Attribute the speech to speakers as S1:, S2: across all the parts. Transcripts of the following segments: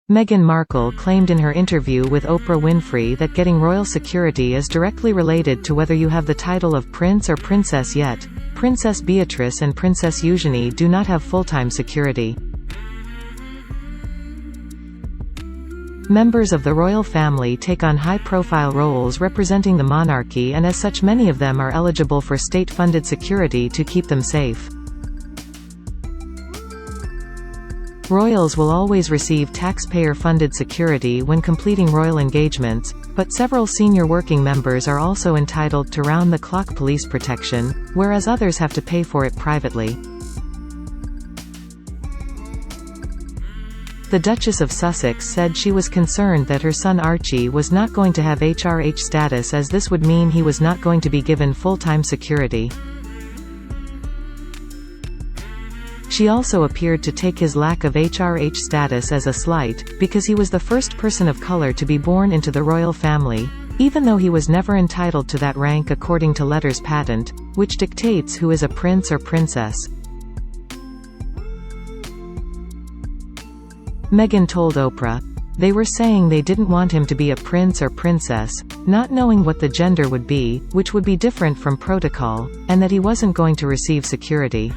S1: Meghan Markle claimed in her interview with Oprah Winfrey that getting royal security is directly related to whether you have the title of prince or princess yet. Princess Beatrice and Princess Eugenie do not have full-time security. Members of the royal family take on high-profile roles representing the monarchy, and as such many of them are eligible for state-funded security to keep them safe. Royals will always receive taxpayer-funded security when completing royal engagements, but several senior working members are also entitled to round-the-clock police protection, whereas others have to pay for it privately. The Duchess of Sussex said she was concerned that her son Archie was not going to have HRH status, as this would mean he was not going to be given full-time security. She also appeared to take his lack of HRH status as a slight, because he was the first person of color to be born into the royal family, even though he was never entitled to that rank according to letters patent, which dictates who is a prince or princess. Meghan told Oprah, "They were saying they didn't want him to be a prince or princess, not knowing what the gender would be, which would be different from protocol, and that he wasn't going to receive security."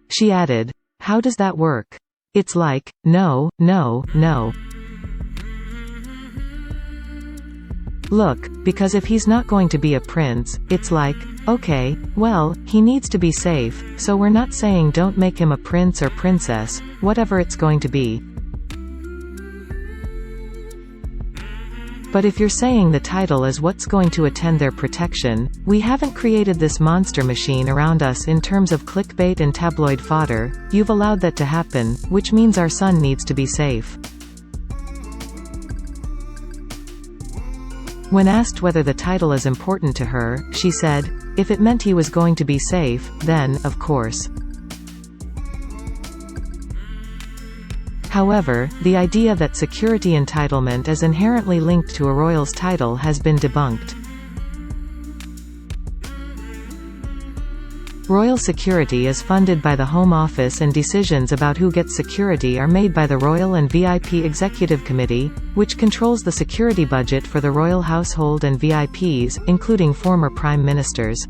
S1: She added, "How does that work? It's like, no, no, no. Look, because if he's not going to be a prince, it's like, okay, well, he needs to be safe, so we're not saying don't make him a prince or princess, whatever it's going to be. But if you're saying the title is what's going to attend their protection, we haven't created this monster machine around us in terms of clickbait and tabloid fodder, you've allowed that to happen, which means our son needs to be safe." When asked whether the title is important to her, she said, "If it meant he was going to be safe, then, of course." However, the idea that security entitlement is inherently linked to a royal's title has been debunked. Royal security is funded by the Home Office, and decisions about who gets security are made by the Royal and VIP Executive Committee, which controls the security budget for the royal household and VIPs, including former prime ministers.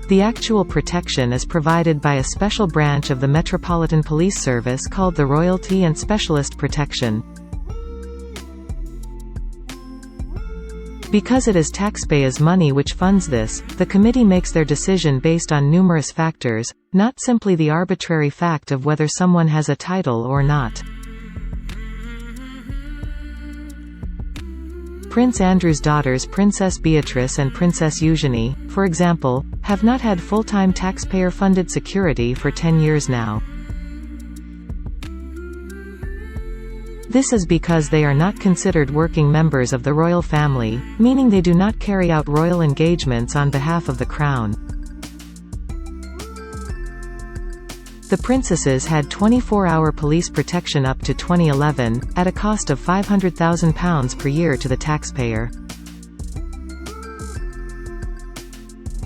S1: The actual protection is provided by a special branch of the Metropolitan Police Service called the Royalty and Specialist Protection. Because it is taxpayers' money which funds this, the committee makes their decision based on numerous factors, not simply the arbitrary fact of whether someone has a title or not. Prince Andrew's daughters Princess Beatrice and Princess Eugenie, for example, have not had full-time taxpayer-funded security for 10 years now. This is because they are not considered working members of the royal family, meaning they do not carry out royal engagements on behalf of the crown. The princesses had 24-hour police protection up to 2011, at a cost of £500,000 per year to the taxpayer.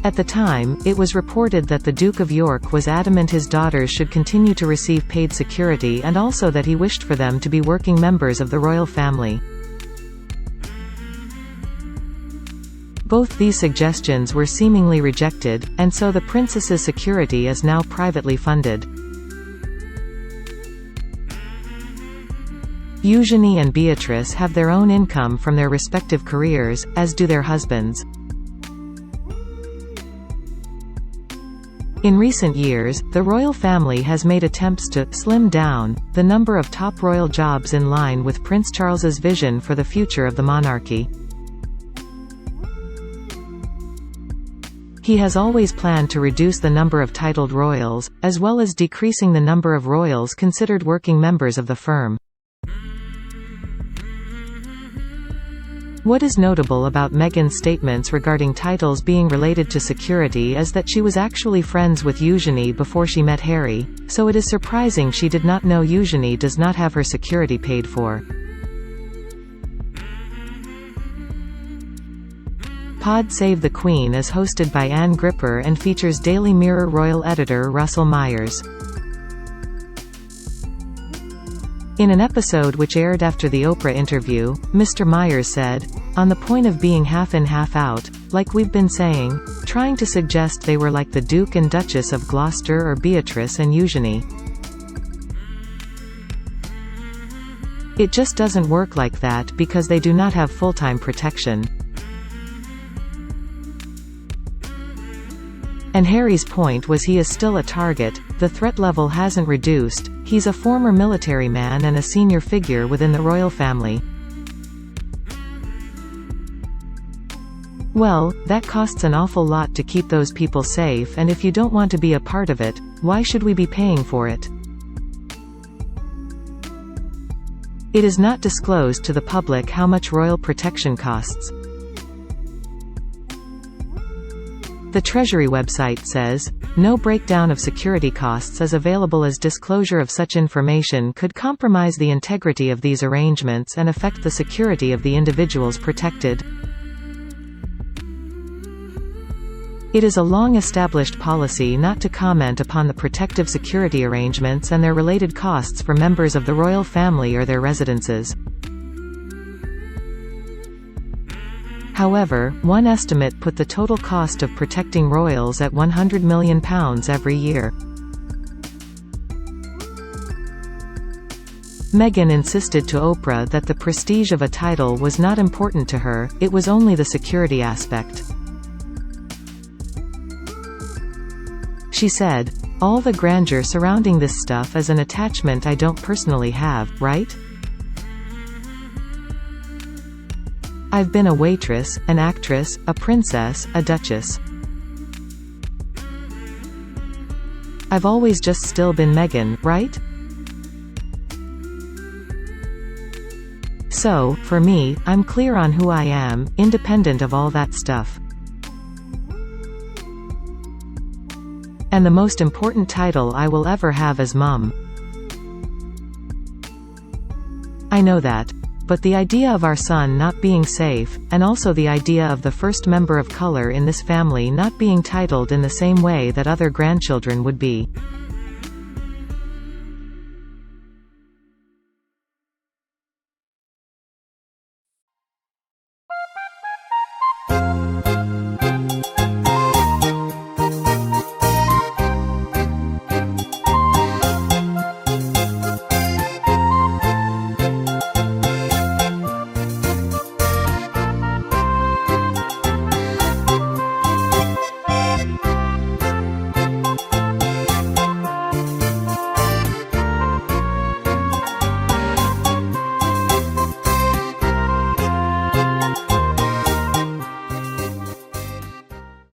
S1: At the time, it was reported that the Duke of York was adamant his daughters should continue to receive paid security, and also that he wished for them to be working members of the royal family. Both these suggestions were seemingly rejected, and so the princesses' security is now privately funded. Eugenie and Beatrice have their own income from their respective careers, as do their husbands. In recent years, the royal family has made attempts to slim down the number of top royal jobs in line with Prince Charles's vision for the future of the monarchy. He has always planned to reduce the number of titled royals, as well as decreasing the number of royals considered working members of the firm. What is notable about Meghan's statements regarding titles being related to security is that she was actually friends with Eugenie before she met Harry, so it is surprising she did not know Eugenie does not have her security paid for. Pod Save the Queen is hosted by Ann Gripper and features Daily Mirror royal editor Russell Myers. In an episode which aired after the Oprah interview, Mr. Myers said, "On the point of being half in half out, like we've been saying, trying to suggest they were like the Duke and Duchess of Gloucester or Beatrice and Eugenie. It just doesn't work like that because they do not have full-time protection." And Harry's point was he is still a target, the threat level hasn't reduced, he's a former military man and a senior figure within the royal family. Well, that costs an awful lot to keep those people safe, and if you don't want to be a part of it, why should we be paying for it? It is not disclosed to the public how much royal protection costs. The Treasury website says, "No breakdown of security costs is available as disclosure of such information could compromise the integrity of these arrangements and affect the security of the individuals protected." It is a long-established policy not to comment upon the protective security arrangements and their related costs for members of the royal family or their residences. However, one estimate put the total cost of protecting royals at £100 million every year. Meghan insisted to Oprah that the prestige of a title was not important to her, it was only the security aspect. She said, "All the grandeur surrounding this stuff is an attachment I don't personally have, right? I've been a waitress, an actress, a princess, a duchess. I've always just still been Meghan, right? So, for me, I'm clear on who I am, independent of all that stuff. And the most important title I will ever have is Mum. I know that. But the idea of our son not being safe, and also the idea of the first member of color in this family not being titled in the same way that other grandchildren would be.